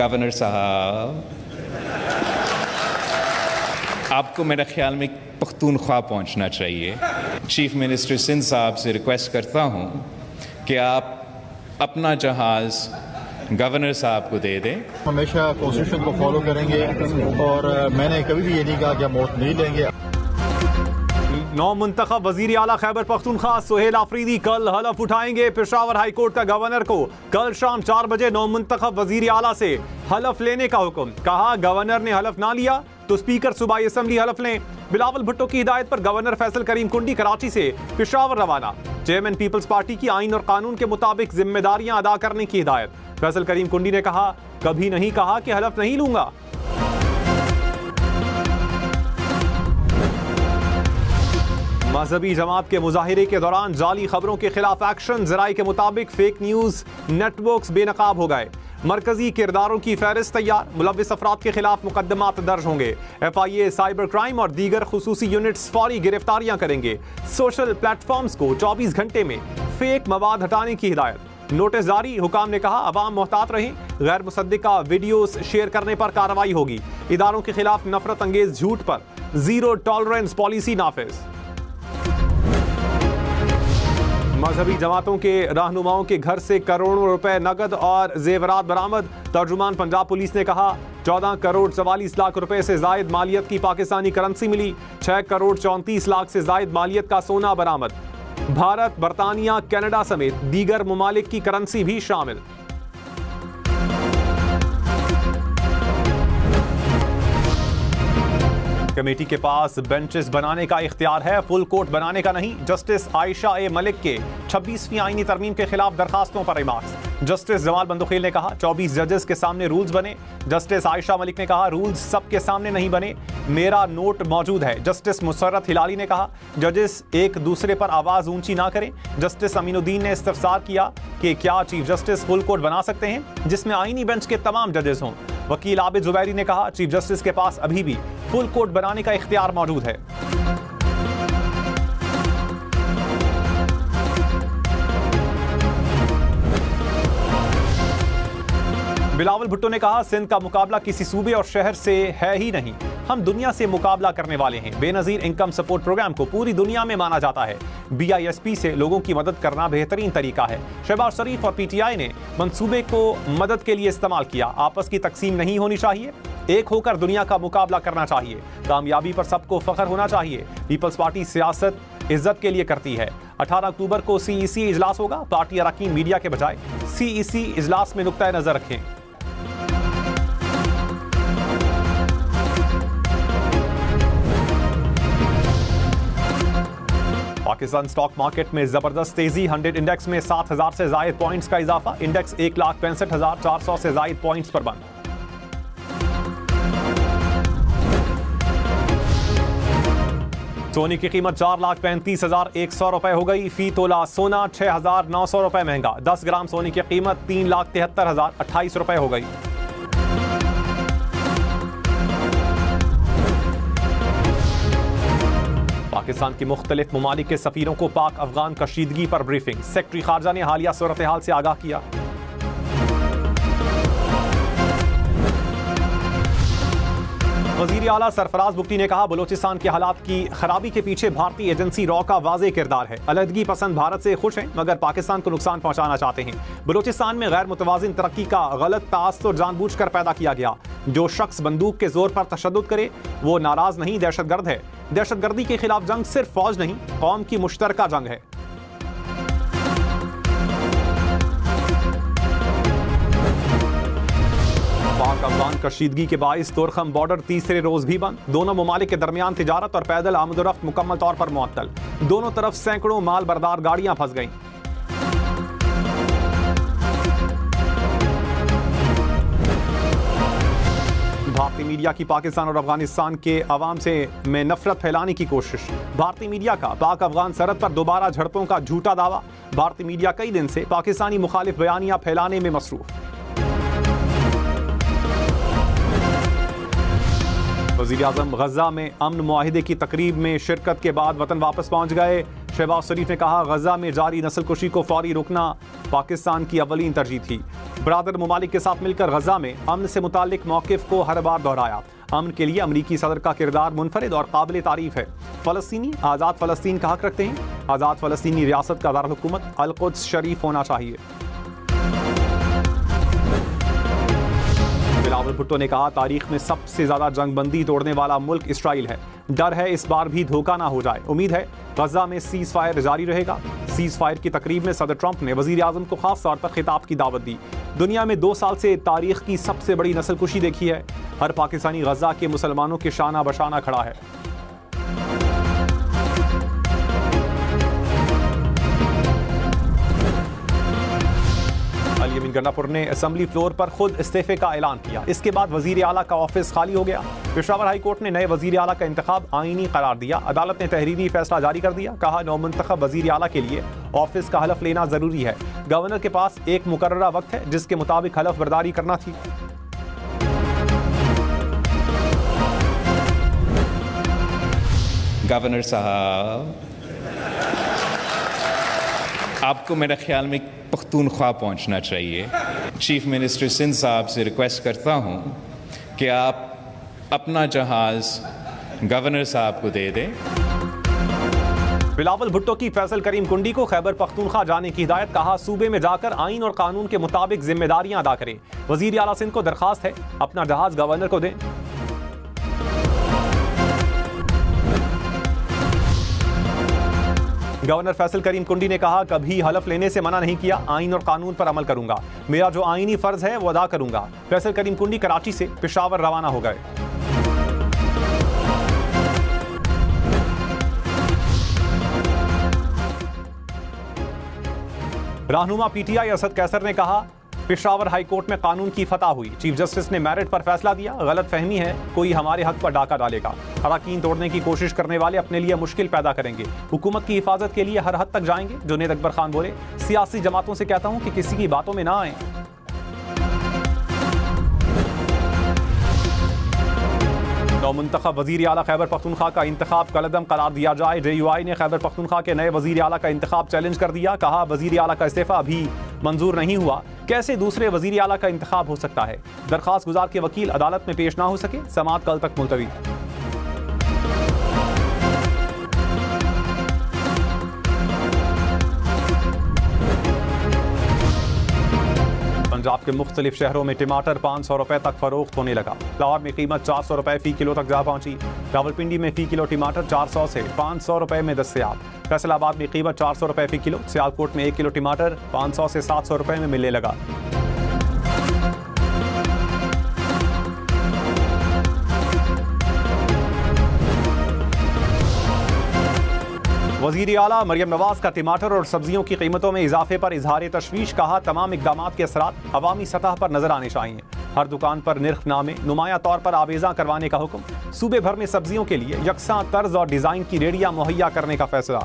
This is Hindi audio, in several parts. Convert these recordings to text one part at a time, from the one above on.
गवर्नर साहब, आपको मेरे ख्याल में पख्तूनख्वा पहुंचना चाहिए। चीफ मिनिस्टर सिंध साहब से रिक्वेस्ट करता हूं कि आप अपना जहाज़ गवर्नर साहब को दे दें। हमेशा कॉन्स्टिट्यूशन को फॉलो करेंगे और मैंने कभी भी ये नहीं कहा कि हम वोट नहीं लेंगे। नौ मुंतखब वजीर आला खैबर पख्तूनख्वा सुहेल आफरीदी कल हलफ उठाएंगे। पेशावर हाई कोर्ट का गवर्नर को कल शाम 4 बजे नौ मुंतखब वजीर आला से हलफ लेने का हुक्म। कहा गवर्नर ने हलफ ना लिया तो स्पीकर सूबाई असेंबली हलफ लें। बिलावल भुट्टो की हिदायत पर गवर्नर फैसल करीम कुंडी कराची से पेशावर रवाना। चेयरमैन पीपल्स पार्टी की आइन और कानून के मुताबिक जिम्मेदारियां अदा करने की हिदायत। फैसल करीम कुंडी ने कहा कभी नहीं कहा कि हलफ नहीं लूंगा। मजहबी जमात के मुजाहिरे के दौरान जाली खबरों के खिलाफ एक्शन। जराये के मुताबिक फेक न्यूज नेटवर्क्स बेनकाब हो गए। मरकजी किरदारों की फहरिस्त तैयार। मुलव्विस अफराद के खिलाफ मुकदमात दर्ज होंगे। FIA साइबर क्राइम और दीगर खुसूसी यूनिट्स फौरी गिरफ्तारियां करेंगे। सोशल प्लेटफॉर्म्स को 24 घंटे में फेक मवाद हटाने की हिदायत। नोटिस जारी। हुकाम ने कहा अवाम मोहतात रहें। गैर मुसद्दिका वीडियोस शेयर करने पर कार्रवाई होगी। इदारों के खिलाफ नफरत अंगेज झूठ पर जीरो टॉलरेंस पॉलिसी नाफिज। मजहबी जमातों के रहनुमाओं के घर से करोड़ों रुपए नकद और जेवरात बरामद। तर्जुमान पंजाब पुलिस ने कहा 14 करोड़ 44 लाख रुपए से जायद मालियत की पाकिस्तानी करेंसी मिली। 6 करोड़ 34 लाख से जायद मालियत का सोना बरामद। भारत, बरतानिया, कनाडा समेत दीगर ममालिक की करेंसी भी शामिल। कमेटी के पास बेंचेस बनाने का इख्तियार है, फुल कोर्ट बनाने का नहीं। जस्टिस आयशा ए मलिक के 26वीं आईनी तरमीम के खिलाफ दरखास्तों पर रिमार्क्स। जस्टिस जमाल बंदुखेल ने कहा 24 जजेस के सामने रूल्स बने। जस्टिस आयशा मलिक ने कहा रूल्स सबके सामने नहीं बने, मेरा नोट मौजूद है। जस्टिस मुसर्रत हिलाली ने कहा जजेस एक दूसरे पर आवाज ऊंची ना करें। जस्टिस अमीनुद्दीन ने इस्तफसार किया कि क्या चीफ जस्टिस फुल कोर्ट बना सकते हैं जिसमें आईनी बेंच के तमाम जजेस हों। वकील आबिद जुबैरी ने कहा चीफ जस्टिस के पास अभी भी फुल कोर्ट बनाने का इख्तियार मौजूद है। बिलावल भुट्टो ने कहा सिंध का मुकाबला किसी सूबे और शहर से है ही नहीं, हम दुनिया से मुकाबला करने वाले हैं। बेनजीर इनकम सपोर्ट प्रोग्राम को पूरी दुनिया में माना जाता है। BISP से लोगों की मदद करना बेहतरीन तरीका है। शहबाज शरीफ और PTI ने मंसूबे को मदद के लिए इस्तेमाल किया। आपस की तकसीम नहीं होनी चाहिए, एक होकर दुनिया का मुकाबला करना चाहिए। कामयाबी पर सबको फख्र होना चाहिए। पीपल्स पार्टी सियासत इज्जत के लिए करती है। 18 अक्टूबर को CEC इजलास होगा। पार्टी अरकान मीडिया के बजाय CEC इजलास में नुक्ता नजर रखें। पाकिस्तान स्टॉक मार्केट में जबरदस्त तेजी। 100 इंडेक्स में 7,000 से जायद पॉइंट्स का इजाफा। इंडेक्स 1,65,400 से जायद पॉइंट्स पर बंद। सोने की कीमत 4,35,100 रुपए हो गई। फी तोला सोना 6,900 रुपए महंगा। 10 ग्राम सोने की कीमत 3,73,028 रुपए हो गई। पाकिस्तान की मुख्तलिफ ममालिक के सफीरों को पाक अफगान कशीदगी पर ब्रीफिंग। सेक्रेटरी खारजा ने हालिया सूरत हाल से आगाह किया। वजीर आला सरफराज बुगटी ने कहा बलोचिस्तान के हालात की खराबी के पीछे भारतीय एजेंसी रॉ का वाज़ेह किरदार है। अलहदगी पसंद भारत से खुश हैं मगर पाकिस्तान को नुकसान पहुंचाना चाहते हैं। बलोचिस्तान में गैर मुतवाजिन तरक्की का गलत तासुर जानबूझकर पैदा किया गया। जो शख्स बंदूक के जोर पर तशद्दुद करे वो नाराज नहीं, दहशतगर्द है। दहशतगर्दी के खिलाफ जंग सिर्फ फौज नहीं, कौम की मुश्तरका जंग है। पाक अफगान कशीदगी के बाइस तोरखम बॉर्डर तीसरे रोज भी बंद। दोनों ममालिक के दरमियान तिजारत और पैदल आमदोरफ्त मुकम्मल तौर पर मुअत्तल। दोनों तरफ सैकड़ों माल बरदार गाड़ियां फंस गईं। भारतीय मीडिया की पाकिस्तान और अफगानिस्तान के अवाम से में नफरत फैलाने की कोशिश। भारतीय मीडिया का पाक अफगान सरहद पर दोबारा झड़पों का झूठा दावा। भारतीय मीडिया कई दिन से पाकिस्तानी मुखालिफ बयानियां फैलाने में मसरूफ। वज़ीर-ए-आज़म गजा में अमन मुआहिदे की तकरीब में शिरकत के बाद वतन वापस पहुंच गए। शहबाज शरीफ ने कहा गजा में जारी नस्लकुशी को फौरी रोकना पाकिस्तान की अवलीन तरजीह थी। बरादर ममालिक के साथ मिलकर गजा में अमन से मुतालिक मौक़िफ़ को हर बार दोहराया। अमन के लिए अमरीकी सदर का किरदार मुनफरिद और काबिल तारीफ है। फ़लस्तीनी आज़ाद फ़लस्तीन का हक रखते हैं। आज़ाद फ़लस्तीनी रियासत का दारुल हुकूमत अल-कुद्स शरीफ होना चाहिए। बिलावल भुट्टो ने कहा, तारीख में सबसे ज्यादा जंगबंदी तोड़ने वाला मुल्क इसराइल है। डर है इस बार भी धोखा ना हो जाए। उम्मीद है गजा में सीज फायर जारी रहेगा। सीज फायर की तकरीब में सदर ट्रंप ने वजीर आजम को खास तौर पर खिताब की दावत दी। दुनिया में 2 साल से तारीख की सबसे बड़ी नस्लकुशी देखी है। हर पाकिस्तानी गजा के मुसलमानों के शाना बशाना खड़ा है। अल-यमीन गन्नापुर ने असेंबली फ्लोर पर खुद इस्तीफे का ऐलान किया। इसके बाद वजीर आला का ऑफिस खाली हो गया। पेशावर हाई कोर्ट ने नए वजीर आला का इंतखाब आईनी करार दिया। अदालत ने तहरीरी फैसला जारी कर दिया। कहा, नौमुंतखब वजीर आला के लिए ऑफिस का हलफ लेना जरूरी है। गवर्नर के पास एक मुकर्ररा वक्त है जिसके मुताबिक हलफ बर्दारी करना थी। गवर्नर साहब, आपको मेरे ख्याल में पख्तूनख्वा पहुंचना चाहिए। चीफ मिनिस्टर सिंध साहब से रिक्वेस्ट करता हूं कि आप अपना जहाज गवर्नर साहब को दे दें। बिलावल भुट्टो की फैसल करीम कुंडी को खैबर पख्तूनख्वा जाने की हिदायत। कहा, सूबे में जाकर आइन और कानून के मुताबिक जिम्मेदारियां अदा करें। वजीर आला सिंध को दरखास्त है, अपना जहाज गवर्नर को दें। गवर्नर फैसल करीम कुंडी ने कहा, कभी हलफ लेने से मना नहीं किया। आइन और कानून पर अमल करूंगा। मेरा जो आईनी फर्ज है वो अदा करूंगा। फैसल करीम कुंडी कराची से पेशावर रवाना हो गए। रहनुमा पीटीआई असद कैसर ने कहा, पेशावर हाई कोर्ट में कानून की फतह हुई। चीफ जस्टिस ने मेरिट पर फैसला दिया। गलत फहमी है, कोई हमारे हक पर डाका डालेगा। अराकीन तोड़ने की कोशिश करने वाले अपने लिए मुश्किल पैदा करेंगे। हुकूमत की हिफाजत के लिए हर हद तक जाएंगे। जुनैद अकबर खान बोले, सियासी जमातों से कहता हूं कि किसी की बातों में ना आए। नौमुंतखब वजीर आला खैबर पख्तूनख्वा का इंतखाब कलअदम करार दिया जाए। JUI ने खैबर पख्तूनख्वा के नए वजीर आला का इंतखाब चैलेंज कर दिया। कहा, वजीर आला का इस्तीफा अभी मंजूर नहीं हुआ, कैसे दूसरे वजीर आला का इंतखाब हो सकता है। दरखास्त गुजार के वकील अदालत में पेश ना हो सके, समाअत कल तक मुलतवी। पंजाब के मुख्तलिफ शहरों में टमाटर 500 रुपए तक फरोख्त होने लगा। लाहौर में कीमत 400 रुपए फी किलो तक जा पहुंची। रावलपिंडी में फी किलो टमाटर 400 से 500 रुपए में दस्तयाब। फैसलाबाद में कीमत 400 रुपए फी किलो। सियालकोट में 1 किलो टमाटर 500 से 700 रुपए में मिलने लगा। वज़ीर आला मरियम नवाज का टमाटर और सब्जियों की कीमतों में इजाफे पर इजहार तशवीश। कहा, तमाम इक़दामात के असरात अवामी सतह पर नजर आने चाहिए। हर दुकान पर निर्खनामे नुमाया तौर पर आवेजा करवाने का हुक्म। सूबे भर में सब्जियों के लिए यकसा तर्ज और डिजाइन की रेडियां मुहैया करने का फैसला।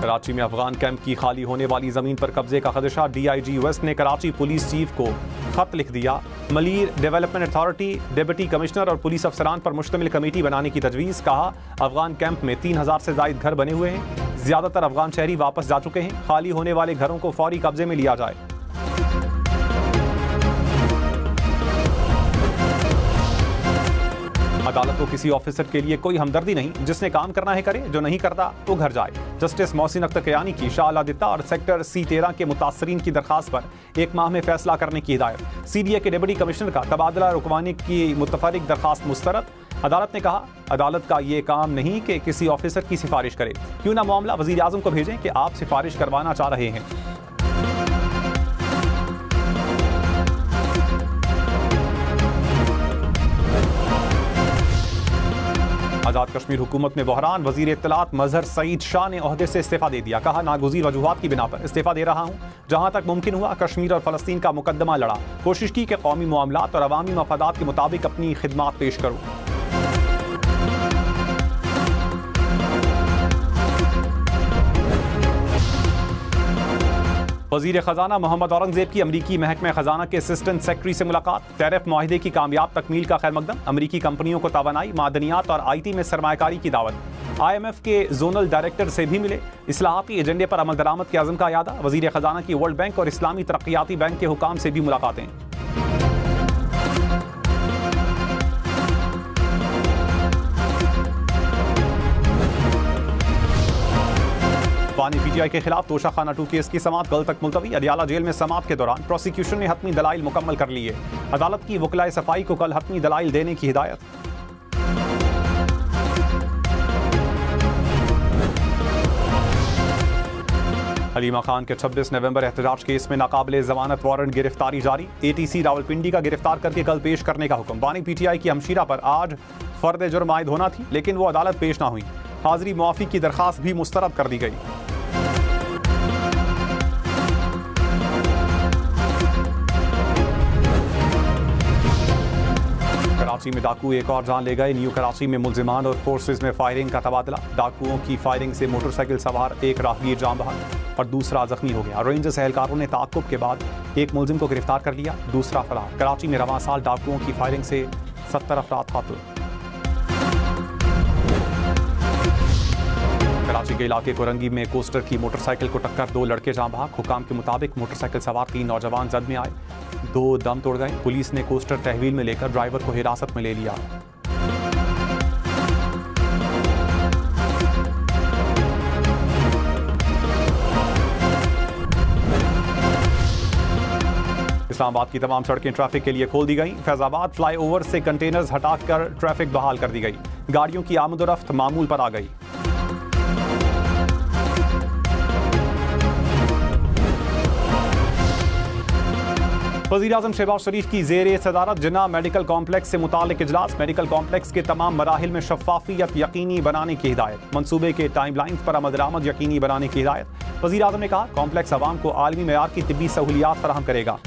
कराची में अफगान कैंप की खाली होने वाली जमीन पर कब्जे का खदशा। DIG वेस्ट ने कराची पुलिस चीफ को खत लिख दिया। Malir development authority, deputy commissioner और पुलिस अफसरान पर मुश्तमिल कमेटी बनाने की तजवीज़। कहा, अफगान कैंप में 3000 से जायद घर बने हुए हैं। ज्यादातर अफगान शहरी वापस जा चुके हैं। खाली होने वाले घरों को फौरी कब्जे में लिया जाए। अदालत को किसी ऑफिसर के लिए कोई हमदर्दी नहीं। जिसने काम करना है करे, जो नहीं करता तो घर जाए। जस्टिस मोहसिन अख्तर कयानी की शाह आदित्य और सेक्टर C13 के मुतासरीन की दरखास्त पर 1 माह में फैसला करने की हिदायत। CDA के डिप्टी कमिश्नर का तबादला रुकवाने की मुतफरिक दरखास्त मुस्तरद। अदालत ने कहा, अदालत का ये काम नहीं कि किसी ऑफिसर की सिफारिश करे। क्यों ना मामला वजीर आजम को भेजें कि आप सिफारिश करवाना चाह रहे हैं। आजाद कश्मीर हुकूमत में बहरान। वजीर इत्तलात मजहर सईद शाह ने ओहदे से इस्तीफा दे दिया। कहा, नागुज़ीर वजूहात की बिना पर इस्तीफा दे रहा हूं। जहां तक मुमकिन हुआ कश्मीर और फलस्तीन का मुकदमा लड़ा। कोशिश की कि कौमी मामलात और अवामी मफादात के मुताबिक अपनी खिदमात पेश करूं। वज़ीर ख़जाना मोहम्मद औरंगज़ेब की अमरीकी महकमे ख़जाना के असिस्टेंट सेक्रेटरी से मुलाकात। टैरिफ माहिदे की कामयाब तकमील का खैरमकदम। अमरीकी कंपनियों को तवानाई, मादनियात और IT में सरमायाकारी की दावत। IMF के जोनल डायरेक्टर से भी मिले। इस्लाहाती एजेंडे पर अमल दरामद के अज़म का यादा। वज़ीर ख़जाना की वर्ल्ड बैंक और इस्लामी तरक्याती बैंक के हुकाम से भी मुलाकातें। वानी PTI के खिलाफ तोशा खाना 2 केस की समाअत कल तक मुलतवी। अडियाला जेल में समाअत के दौरान प्रोसिक्यूशन ने हतमी दलाइल मुकम्मल कर लिए। अदालत की वकलाए सफाई को कल हतमी दलाइल देने की हिदायत। हलीमा खान के 26 नवंबर एहतजाज केस में नाकाबिले जमानत वारंट गिरफ्तारी जारी। ATC रावलपिंडी का गिरफ्तार करके कल पेश करने का हुक्म। वानी PTI की हमशीरा पर आज फर्द जुर्म आयद होना थी, लेकिन वो अदालत पेश ना हुई। हाजिरी मुआफी की दरखास्त भी मुस्तरद कर दी गई। कराची में डाकू एक और जान ले गए। न्यू कराची में मुल्जिमान और फोर्सेज में फायरिंग का तबादला। डाकुओं की फायरिंग से मोटरसाइकिल सवार एक राहगीर जान बहक और दूसरा जख्मी हो गया। रेंजर्स एहलकारों ने ताक़ुब के बाद एक मुल्जिम को गिरफ्तार कर लिया, दूसरा फरार। कराची में रवां साल डाकुओं की फायरिंग से 70 अफराद क़ातिल। कराची के इलाके कोरंगी में कोस्टर की मोटरसाइकिल को टक्कर, 2 लड़के जान बहक। हुकाम के मुताबिक मोटरसाइकिल सवार 3 नौजवान जद में आए, 2 दम तोड़ गए। पुलिस ने कोस्टर तहवील में लेकर ड्राइवर को हिरासत में ले लिया। इस्लामाबाद की तमाम सड़कें ट्रैफिक के लिए खोल दी गई। फैजाबाद फ्लाईओवर से कंटेनर्स हटाकर ट्रैफिक बहाल कर दी गई। गाड़ियों की आमदोरफ्त मामूल पर आ गई। वज़ीर-ए-आज़म शहबाज शरीफ की ज़ेरे सदारत जिन्ना मेडिकल कॉम्प्लेक्स से मुतालिक इजलास। मेडिकल कॉम्प्लेक्स के तमाम मराहिल में शफ़ाफ़ियत यकीनी बनाने की हिदायत। मनसूबे के टाइम लाइन पर अमल दरामद यकीनी बनाने की हिदायत। वज़ीर-ए-आज़म ने कहा कॉम्प्लेक्स अवाम को आलमी मेयार की तिब्बी सहूलियात फराहम करेगा।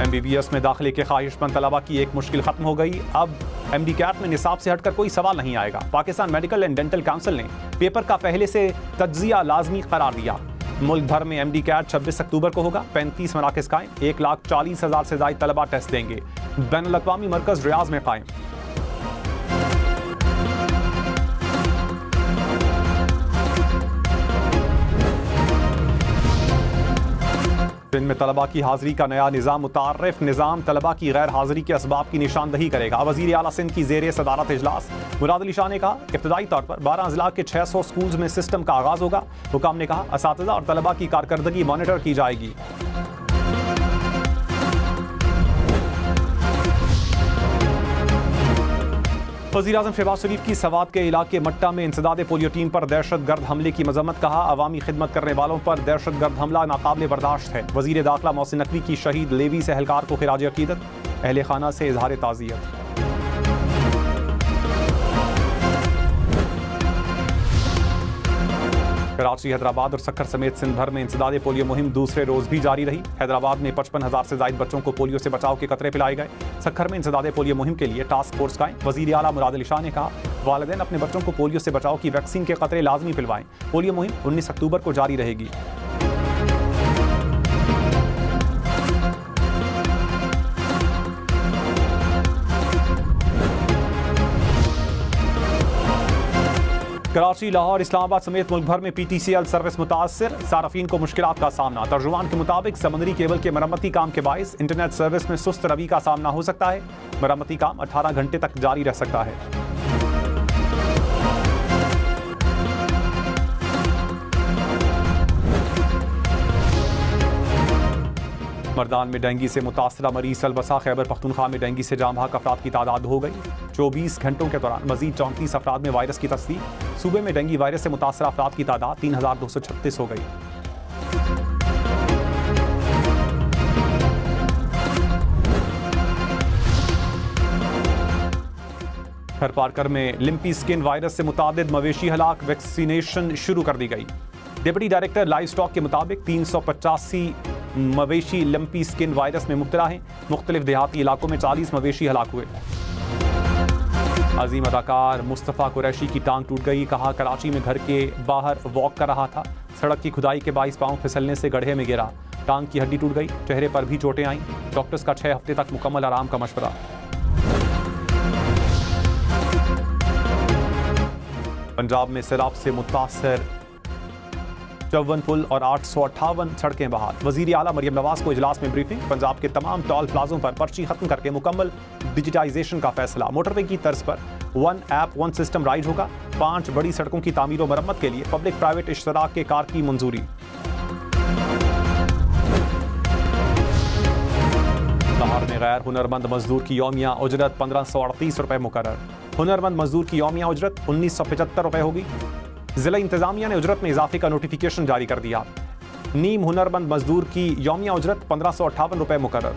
MBBS में दाखिले के ख्वाहिशमंद तलबा की एक मुश्किल खत्म हो गई। अब MD कैट में निसाब से हटकर कोई सवाल नहीं आएगा। Pakistan medical and dental council ने पेपर का पहले से तज्जिया लाजमी करार दिया। मुल्क भर में MD कैट 26 अक्टूबर को होगा। 35 मराकज़ कायम, 1,40,000 से ज़ायद तलबा टेस्ट देंगे। बैनुल-अक़वामी मरकज़ रियाज में कायम। दिन में तलबा की हाजिरी का नया निज़ाम मुतारफ़। निज़ाम तलबा की गैर हाजिरी के असबाब की निशानदही करेगा। वज़ीर आला सिंध की ज़ेरे सदारत इजलास। मुराद अली शाह ने कहा इब्तदाई तौर पर 12 ज़िला के 600 स्कूल्स में सिस्टम का आगाज़ होगा। हुकाम ने कहा असातिज़ा और तलबा की कारकर्दगी मॉनिटर की जाएगी। वज़ीर-ए-आज़म शहबाज शरीफ की सवात के इलाके मट्टा में इंसदाद पोलियो टीम पर दहशतगर्द हमले की मजम्मत। कहा अवामी खिदमत करने वालों पर दहशतगर्द हमला नाकाबिले बर्दाश्त है। वज़ीर दाखिला मोहसिन नकवी की शहीद लेवी से एहलकार को खिराज अकीदत। अहले खाना से इजहार ताज़ियत। कराची, हैदराबाद और सक्खर समेत सिंध भर में इंसदाद पोलियो मुहिम दूसरे रोज भी जारी रही। हैदराबाद में 55,000 से ज़ायद बच्चों को पोलियो से बचाव के कतरे पिलाए गए। सक्खर में इंसदाद पोलियो मुहिम के लिए टास्क फोर्स कायम। वज़ीर आला मुराद अली शाह ने कहा वालिदैन अपने बच्चों को पोलियो से बचाव की वैक्सीन के कतरे लाजमी पिलवाएं। पोलियो मुहिम 19 अक्टूबर को जारी रहेगी। कराची, लाहौर, इस्लामाबाद समेत मुल्क भर में PTCL सर्विस मुतासर। सारफीन को मुश्किलात का सामना। तर्जुमान के मुताबिक समंदरी केबल के मरम्मती काम के बाइस इंटरनेट सर्विस में सुस्त रवि का सामना हो सकता है। मरम्मती काम 18 घंटे तक जारी रह सकता है। मर्दान में डेंगू से मुतासरा मरीज अलबसा। खैबर पख्तूनख्वा में डेंगू से जाँ बहक अफराद की तादाद हो गई। 24 घंटों के दौरान मजीद 34 अफराद में वायरस की तस्दीक। सूबे में डेंगू वायरस से मुतासरा अफराद की तादाद 3,236 हो गई। खैर पारकर में लिम्पी स्किन वायरस से मुतादिद मवेशी हलाक। वैक्सीनेशन शुरू कर दी गई। डिप्टी डायरेक्टर लाइव स्टॉक के मुताबिक 385 मवेशी लंपी स्किन वायरस में मुब्तला हैं। मुख्तलिफ देहाती इलाकों में 40 मवेशी हलाक हुए। अजीम अदाकार मुस्तफ़ा कुरैशी की टांग टूट गई। कहा, कराची में घर के बाहर वॉक कर रहा था, सड़क की खुदाई के बाइस पांव फिसलने से गड्ढे में गिरा, टांग की हड्डी टूट गई, चेहरे पर भी चोटें आईं। डॉक्टर्स का 6 हफ्ते तक मुकम्मल आराम का मशवरा। पंजाब में सैलाब से मुतासर 54 पुल और 858 सड़कें बहाल। वजीर आला मरियम नवाज को इजलास में ब्रीफिंग। पंजाब के तमाम टोल प्लाजों पर पर्ची खत्म करके मुकम्मल डिजिटाइजेशन का फैसला। मोटरवे की तर्ज पर 1 ऐप 1 सिस्टम राइज होगा। 5 बड़ी सड़कों की तामीर और मरम्मत के लिए पब्लिक प्राइवेट इश्तराक के कार की मंजूरी। लाहौर में गैर हुनरमंद मजदूर की यौमिया उजरत 1538 रुपए मुकर्रर। हुनरमंद मजदूर की यौमिया उजरत 1975 रुपए होगी। जिला इंतजामिया ने उजरत में इजाफे का नोटिफिकेशन जारी कर दिया। नीम हुनरमंद मजदूर की यौमिया उजरत 1558 रुपए मुकर्रर।